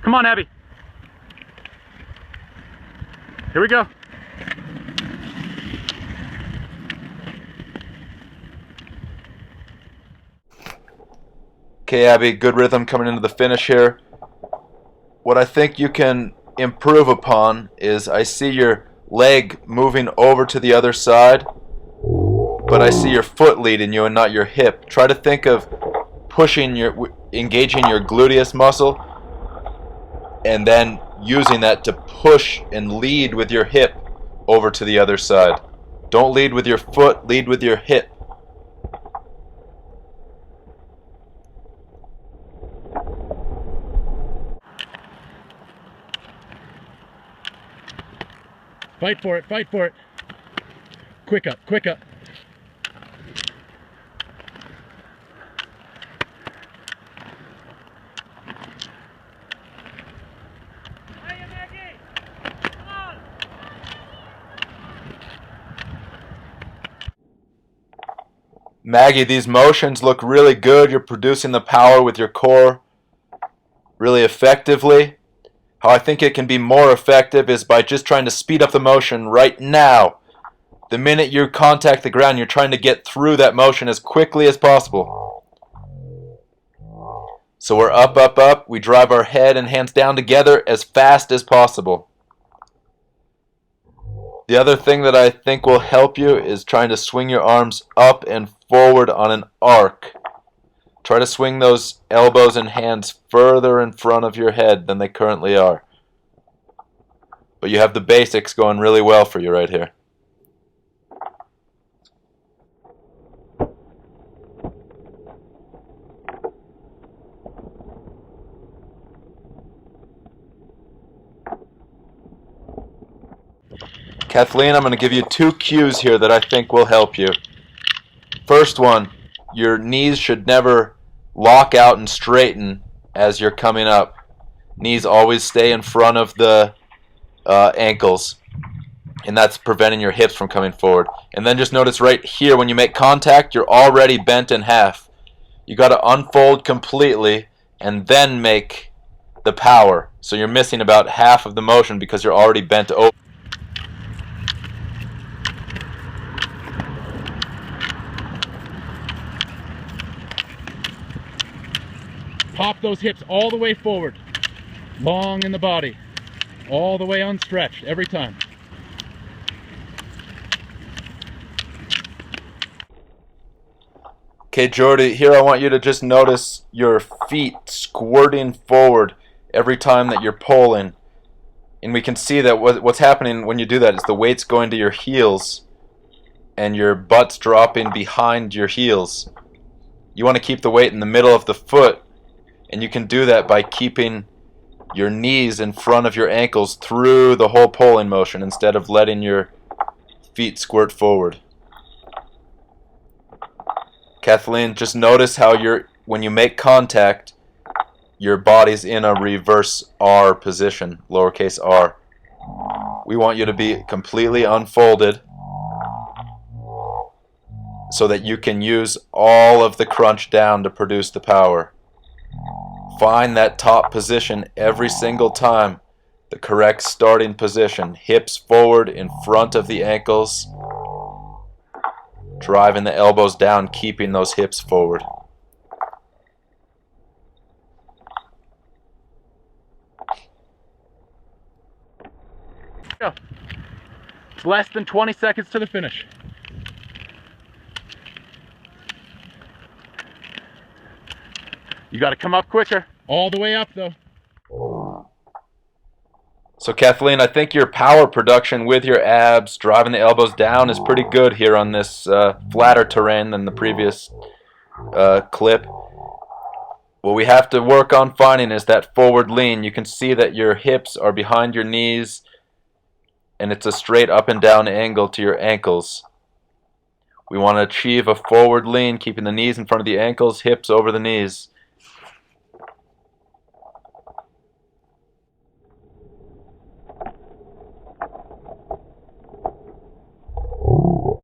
Come on, Abby. Here we go. Okay, Abby, good rhythm coming into the finish here. What I think you can improve upon is I see your leg moving over to the other side, but I see your foot leading you and not your hip. Try to think of engaging your gluteus muscle and then using that to push and lead with your hip over to the other side. Don't lead with your foot, lead with your hip. Fight for it, fight for it. Quick up, quick up. Maggie, these motions look really good. You're producing the power with your core really effectively. How I think it can be more effective is by just trying to speed up the motion right now. The minute you contact the ground, you're trying to get through that motion as quickly as possible. So we're up, up, up. We drive our head and hands down together as fast as possible. The other thing that I think will help you is trying to swing your arms up and forward on an arc. Try to swing those elbows and hands further in front of your head than they currently are. But you have the basics going really well for you right here. Kathleen, I'm going to give you 2 cues here that I think will help you. First one, your knees should never lock out and straighten as you're coming up. Knees always stay in front of the ankles, and that's preventing your hips from coming forward. And then just notice right here, when you make contact, you're already bent in half. You got to unfold completely and then make the power. So you're missing about half of the motion because you're already bent over. Pop those hips all the way forward, long in the body, all the way unstretched every time. Okay, Jordy, here I want you to just notice your feet squirting forward every time that you're pulling. And we can see that what's happening when you do that is the weight's going to your heels and your butt's dropping behind your heels. You want to keep the weight in the middle of the foot, and you can do that by keeping your knees in front of your ankles through the whole pulling motion instead of letting your feet squirt forward. Kathleen, just notice how when you make contact, your body's in a reverse R position, lowercase r. We want you to be completely unfolded so that you can use all of the crunch down to produce the power. Find that top position every single time, the correct starting position. Hips forward in front of the ankles, driving the elbows down, keeping those hips forward. Go. It's less than 20 seconds to the finish. You got to come up quicker. All the way up, though. So Kathleen, I think your power production with your abs, driving the elbows down, is pretty good here on this flatter terrain than the previous clip. What we have to work on finding is that forward lean. You can see that your hips are behind your knees, and it's a straight up and down angle to your ankles. We want to achieve a forward lean, keeping the knees in front of the ankles, hips over the knees.